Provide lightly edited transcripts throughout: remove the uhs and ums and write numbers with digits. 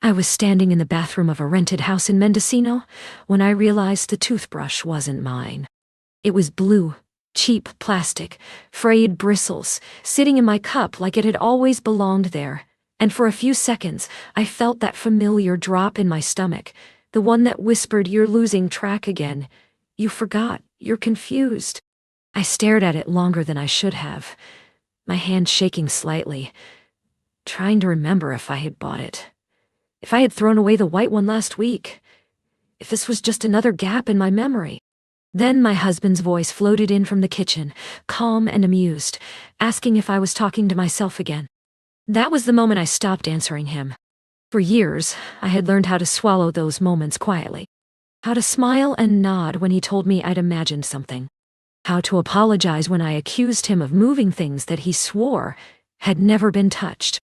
I was standing in the bathroom of a rented house in Mendocino when I realized the toothbrush wasn't mine. It was blue, cheap plastic, frayed bristles, sitting in my cup like it had always belonged there, and for a few seconds I felt that familiar drop in my stomach, the one that whispered, "You're losing track again. You forgot. You're confused." I stared at it longer than I should have, my hand shaking slightly, trying to remember if I had bought it. If I had thrown away the white one last week. If this was just another gap in my memory. Then my husband's voice floated in from the kitchen, calm and amused, asking if I was talking to myself again. That was the moment I stopped answering him. For years, I had learned how to swallow those moments quietly. How to smile and nod when he told me I'd imagined something. How to apologize when I accused him of moving things that he swore had never been touched.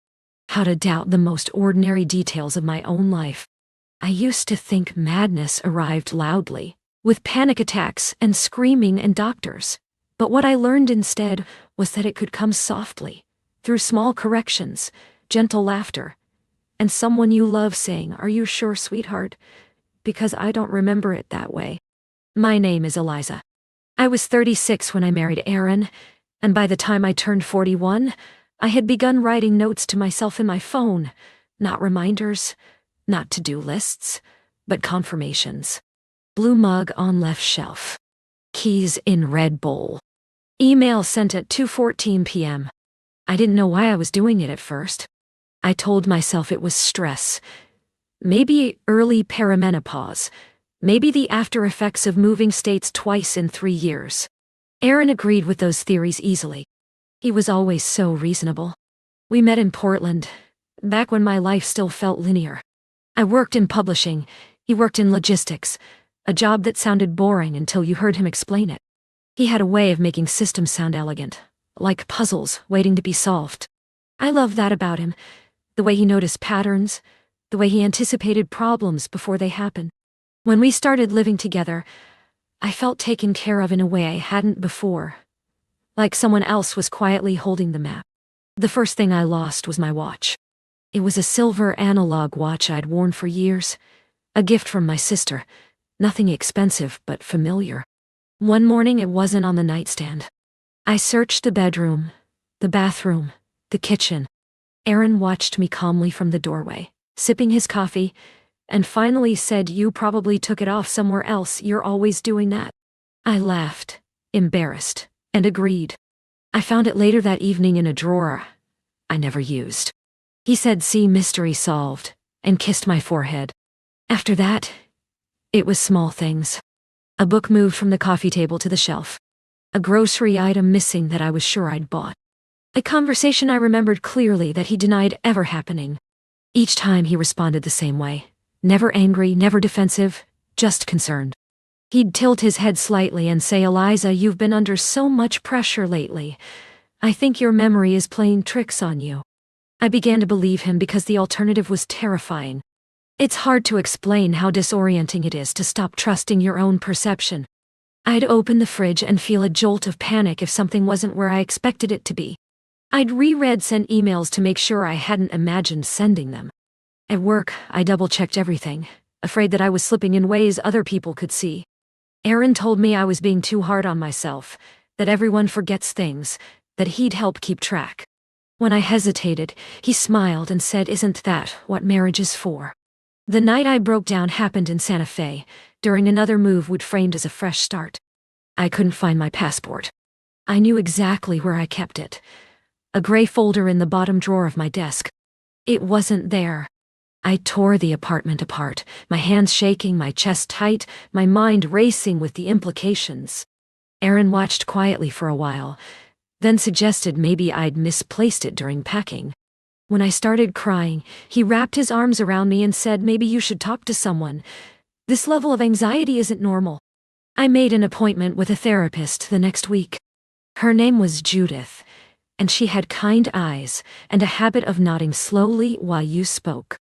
How to doubt the most ordinary details of my own life. I used to think madness arrived loudly, with panic attacks and screaming and doctors. But what I learned instead was that it could come softly, through small corrections, gentle laughter, and someone you love saying, "Are you sure, sweetheart?" Because I don't remember it that way. My name is Eliza. I was 36 when I married Aaron, and by the time I turned 41, I had begun writing notes to myself in my phone, not reminders, not to-do lists, but confirmations. Blue mug on left shelf. Keys in red bowl. Email sent at 2:14 p.m. I didn't know why I was doing it at first. I told myself it was stress. Maybe early perimenopause. Maybe the after effects of moving states twice in 3 years. Aaron agreed with those theories easily. He was always so reasonable. We met in Portland, back when my life still felt linear. I worked in publishing, he worked in logistics, a job that sounded boring until you heard him explain it. He had a way of making systems sound elegant, like puzzles waiting to be solved. I loved that about him, the way he noticed patterns, the way he anticipated problems before they happened. When we started living together, I felt taken care of in a way I hadn't before. Like someone else was quietly holding the map. The first thing I lost was my watch. It was a silver analog watch I'd worn for years, a gift from my sister, nothing expensive but familiar. One morning it wasn't on the nightstand. I searched the bedroom, the bathroom, the kitchen. Aaron watched me calmly from the doorway, sipping his coffee, and finally said, "You probably took it off somewhere else, you're always doing that." I laughed, embarrassed, and agreed. I found it later that evening in a drawer I never used. He said, "See, mystery solved," and kissed my forehead. After that, it was small things. A book moved from the coffee table to the shelf. A grocery item missing that I was sure I'd bought. A conversation I remembered clearly that he denied ever happening. Each time he responded the same way. Never angry, never defensive, just concerned. He'd tilt his head slightly and say, "Eliza, you've been under so much pressure lately. I think your memory is playing tricks on you." I began to believe him because the alternative was terrifying. It's hard to explain how disorienting it is to stop trusting your own perception. I'd open the fridge and feel a jolt of panic if something wasn't where I expected it to be. I'd reread sent emails to make sure I hadn't imagined sending them. At work, I double-checked everything, afraid that I was slipping in ways other people could see. Aaron told me I was being too hard on myself, that everyone forgets things, that he'd help keep track. When I hesitated, he smiled and said, "Isn't that what marriage is for?" The night I broke down happened in Santa Fe, during another move we'd framed as a fresh start. I couldn't find my passport. I knew exactly where I kept it. A gray folder in the bottom drawer of my desk. It wasn't there. I tore the apartment apart, my hands shaking, my chest tight, my mind racing with the implications. Aaron watched quietly for a while, then suggested maybe I'd misplaced it during packing. When I started crying, he wrapped his arms around me and said, "Maybe you should talk to someone. This level of anxiety isn't normal." I made an appointment with a therapist the next week. Her name was Judith, and she had kind eyes and a habit of nodding slowly while you spoke.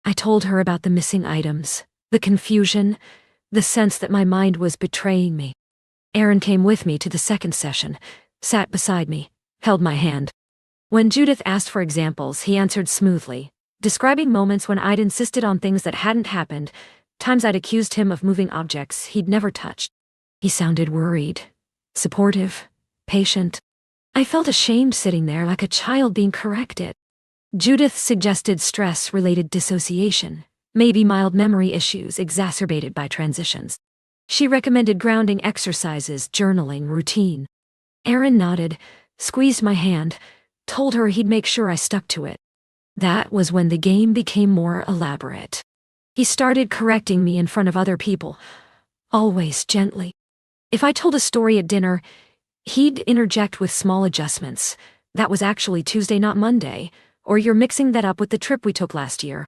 I told her about the missing items, the confusion, the sense that my mind was betraying me. Aaron came with me to the second session, sat beside me, held my hand. When Judith asked for examples, he answered smoothly, describing moments when I'd insisted on things that hadn't happened, times I'd accused him of moving objects he'd never touched. He sounded worried, supportive, patient. I felt ashamed sitting there like a child being corrected. Judith suggested stress-related dissociation, maybe mild memory issues exacerbated by transitions. She recommended grounding exercises, journaling, routine. Aaron nodded, squeezed my hand, told her he'd make sure I stuck to it. That was when the game became more elaborate. He started correcting me in front of other people, always gently. If I told a story at dinner, he'd interject with small adjustments. That was actually Tuesday, not Monday, or you're mixing that up with the trip we took last year.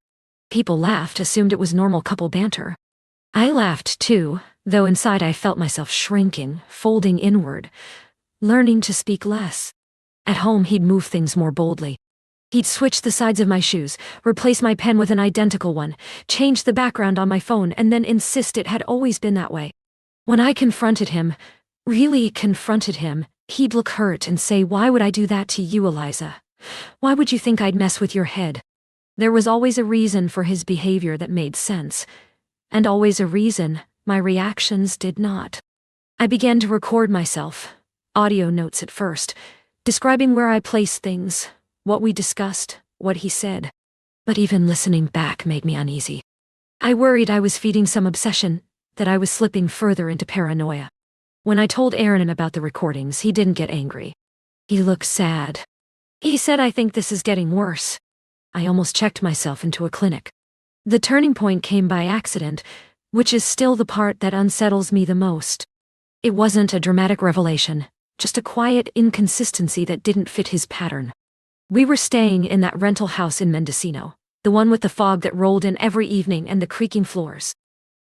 People laughed, assumed it was normal couple banter. I laughed too, though inside I felt myself shrinking, folding inward, learning to speak less. At home, he'd move things more boldly. He'd switch the sides of my shoes, replace my pen with an identical one, change the background on my phone, and then insist it had always been that way. When I confronted him, really confronted him, he'd look hurt and say, "Why would I do that to you, Eliza? Why would you think I'd mess with your head?" There was always a reason for his behavior that made sense, and always a reason my reactions did not. I began to record myself, audio notes at first, describing where I placed things, what we discussed, what he said. But even listening back made me uneasy. I worried I was feeding some obsession, that I was slipping further into paranoia. When I told Aaron about the recordings, he didn't get angry. He looked sad. He said, "I think this is getting worse." I almost checked myself into a clinic. The turning point came by accident, which is still the part that unsettles me the most. It wasn't a dramatic revelation, just a quiet inconsistency that didn't fit his pattern. We were staying in that rental house in Mendocino, the one with the fog that rolled in every evening and the creaking floors.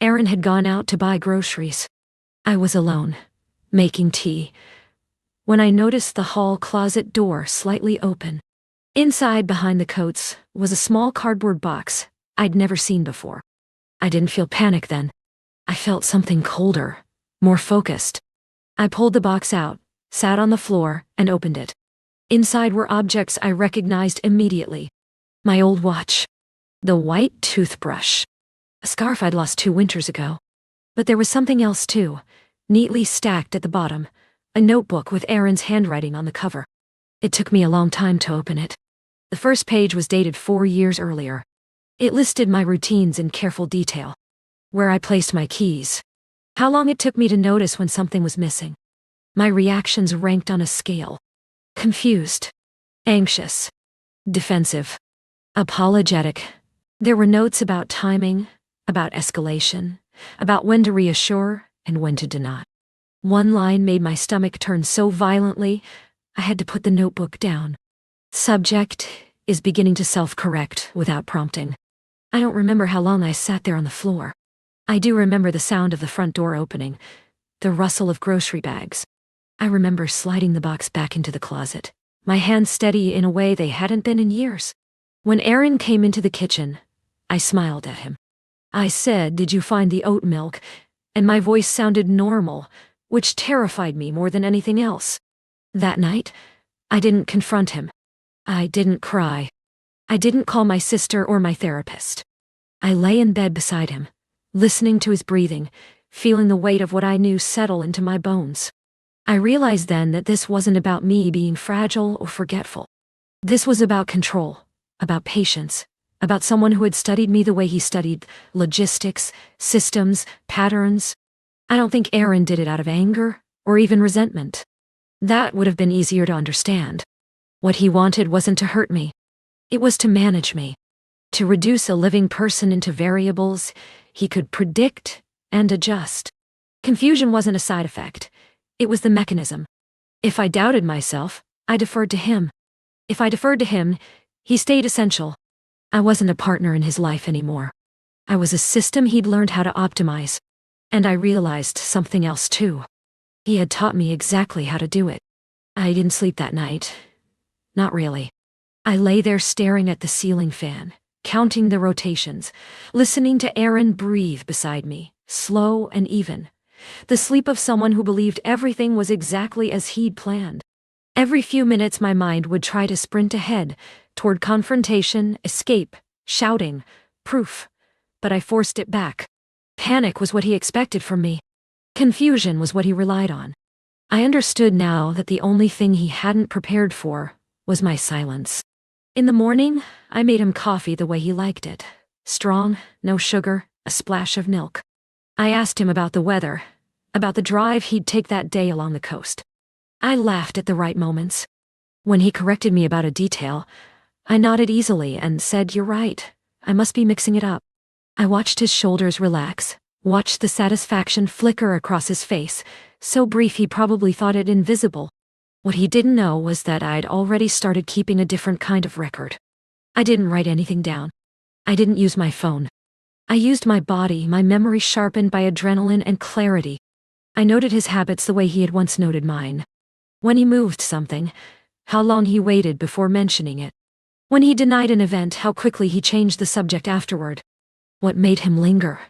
Aaron had gone out to buy groceries. I was alone, making tea, when I noticed the hall closet door slightly open. Inside, behind the coats, was a small cardboard box I'd never seen before. I didn't feel panic then. I felt something colder, more focused. I pulled the box out, sat on the floor, and opened it. Inside were objects I recognized immediately. My old watch. The white toothbrush. A scarf I'd lost 2 winters ago. But there was something else too, neatly stacked at the bottom, a notebook with Aaron's handwriting on the cover. It took me a long time to open it. The first page was dated 4 years earlier. It listed my routines in careful detail. Where I placed my keys. How long it took me to notice when something was missing. My reactions ranked on a scale. Confused. Anxious. Defensive. Apologetic. There were notes about timing, about escalation, about when to reassure and when to deny. One line made my stomach turn so violently, I had to put the notebook down. Subject is beginning to self-correct without prompting. I don't remember how long I sat there on the floor. I do remember the sound of the front door opening, the rustle of grocery bags. I remember sliding the box back into the closet, my hands steady in a way they hadn't been in years. When Aaron came into the kitchen, I smiled at him. I said, "Did you find the oat milk?" And my voice sounded normal, which terrified me more than anything else. That night, I didn't confront him. I didn't cry. I didn't call my sister or my therapist. I lay in bed beside him, listening to his breathing, feeling the weight of what I knew settle into my bones. I realized then that this wasn't about me being fragile or forgetful. This was about control, about patience, about someone who had studied me the way he studied logistics, systems, patterns. I don't think Aaron did it out of anger or even resentment. That would have been easier to understand. What he wanted wasn't to hurt me. It was to manage me, to reduce a living person into variables he could predict and adjust. Confusion wasn't a side effect. It was the mechanism. If I doubted myself, I deferred to him. If I deferred to him, he stayed essential. I wasn't a partner in his life anymore. I was a system he'd learned how to optimize. And I realized something else too. He had taught me exactly how to do it. I didn't sleep that night. Not really. I lay there staring at the ceiling fan, counting the rotations, listening to Aaron breathe beside me, slow and even. The sleep of someone who believed everything was exactly as he'd planned. Every few minutes my mind would try to sprint ahead, toward confrontation, escape, shouting, "Proof!" But I forced it back. Panic was what he expected from me. Confusion was what he relied on. I understood now that the only thing he hadn't prepared for was my silence. In the morning, I made him coffee the way he liked it. Strong, no sugar, a splash of milk. I asked him about the weather, about the drive he'd take that day along the coast. I laughed at the right moments. When he corrected me about a detail, I nodded easily and said, "You're right, I must be mixing it up." I watched his shoulders relax, watched the satisfaction flicker across his face, so brief he probably thought it invisible. What he didn't know was that I'd already started keeping a different kind of record. I didn't write anything down. I didn't use my phone. I used my body, my memory sharpened by adrenaline and clarity. I noted his habits the way he had once noted mine. When he moved something, how long he waited before mentioning it. When he denied an event, how quickly he changed the subject afterward. What made him linger?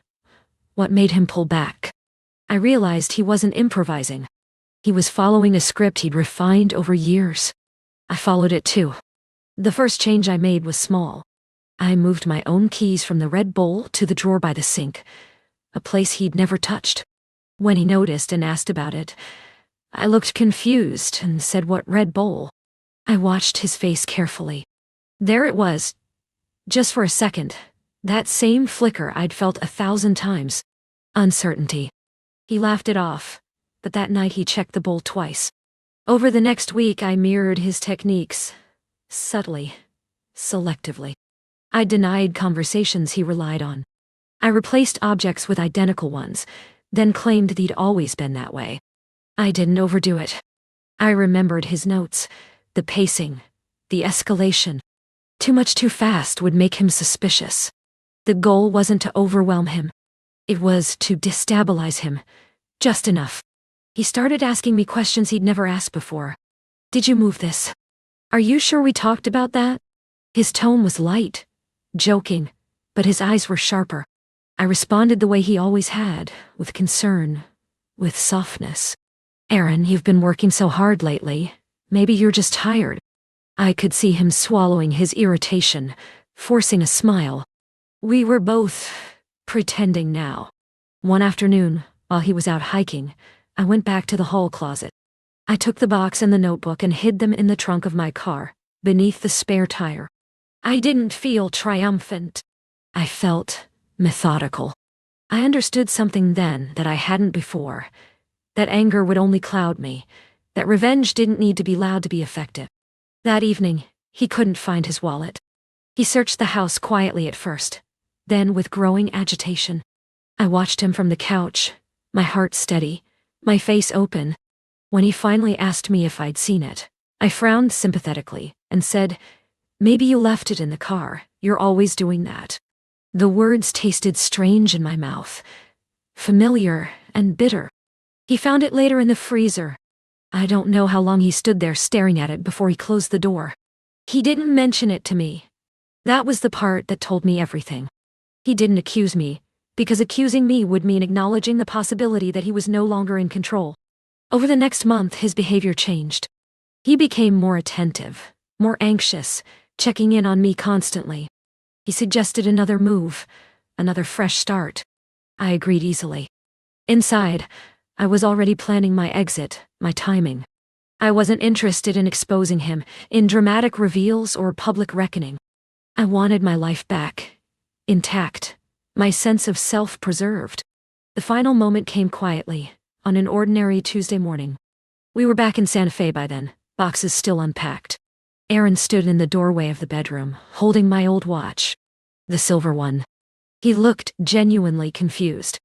What made him pull back? I realized he wasn't improvising. He was following a script he'd refined over years. I followed it too. The first change I made was small. I moved my own keys from the red bowl to the drawer by the sink, a place he'd never touched. When he noticed and asked about it, I looked confused and said, "What red bowl?" I watched his face carefully. There it was, just for a second, that same flicker I'd felt 1,000 times. Uncertainty. He laughed it off, but that night he checked the bowl twice. Over the next week I mirrored his techniques, subtly, selectively. I denied conversations he relied on. I replaced objects with identical ones, then claimed they'd always been that way. I didn't overdo it. I remembered his notes, the pacing, the escalation. Too much too fast would make him suspicious. The goal wasn't to overwhelm him. It was to destabilize him, just enough. He started asking me questions he'd never asked before. "Did you move this? Are you sure we talked about that?" His tone was light, joking, but his eyes were sharper. I responded the way he always had, with concern, with softness. "Aaron, you've been working so hard lately. Maybe you're just tired." I could see him swallowing his irritation, forcing a smile. We were both pretending now. One afternoon, while he was out hiking, I went back to the hall closet. I took the box and the notebook and hid them in the trunk of my car, beneath the spare tire. I didn't feel triumphant. I felt methodical. I understood something then that I hadn't before. That anger would only cloud me. That revenge didn't need to be loud to be effective. That evening, he couldn't find his wallet. He searched the house quietly at first, then with growing agitation. I watched him from the couch, my heart steady, my face open. When he finally asked me if I'd seen it, I frowned sympathetically and said, "Maybe you left it in the car. You're always doing that." The words tasted strange in my mouth, familiar and bitter. He found it later in the freezer. I don't know how long he stood there staring at it before he closed the door. He didn't mention it to me. That was the part that told me everything. He didn't accuse me, because accusing me would mean acknowledging the possibility that he was no longer in control. Over the next month, his behavior changed. He became more attentive, more anxious, checking in on me constantly. He suggested another move, another fresh start. I agreed easily. Inside, I was already planning my exit, my timing. I wasn't interested in exposing him, in dramatic reveals or public reckoning. I wanted my life back, intact, my sense of self preserved. The final moment came quietly, on an ordinary Tuesday morning. We were back in Santa Fe by then, boxes still unpacked. Aaron stood in the doorway of the bedroom, holding my old watch. The silver one. He looked genuinely confused.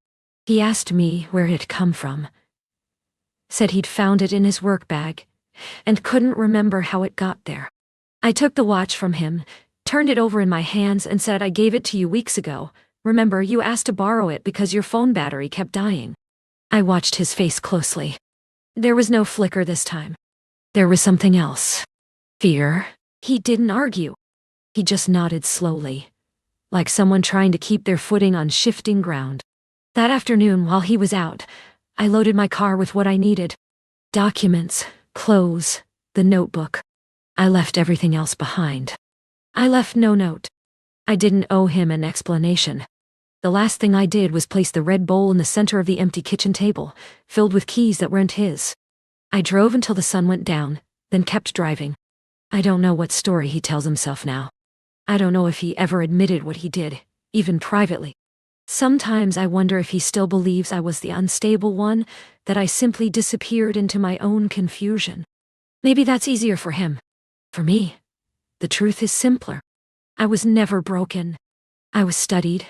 He asked me where it had come from. Said he'd found it in his work bag, and couldn't remember how it got there. I took the watch from him, turned it over in my hands and said, "I gave it to you weeks ago. Remember, you asked to borrow it because your phone battery kept dying." I watched his face closely. There was no flicker this time. There was something else. Fear. He didn't argue. He just nodded slowly, like someone trying to keep their footing on shifting ground. That afternoon, while he was out, I loaded my car with what I needed. Documents, clothes, the notebook. I left everything else behind. I left no note. I didn't owe him an explanation. The last thing I did was place the red bowl in the center of the empty kitchen table, filled with keys that weren't his. I drove until the sun went down, then kept driving. I don't know what story he tells himself now. I don't know if he ever admitted what he did, even privately. Sometimes I wonder if he still believes I was the unstable one, that I simply disappeared into my own confusion. Maybe that's easier for him. For me, the truth is simpler. I was never broken. I was studied,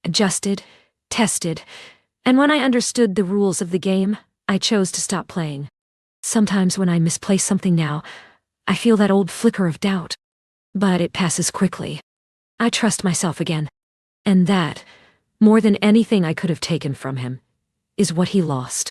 adjusted, tested, and when I understood the rules of the game, I chose to stop playing. Sometimes when I misplace something now, I feel that old flicker of doubt. But it passes quickly. I trust myself again. And that, more than anything I could have taken from him, is what he lost.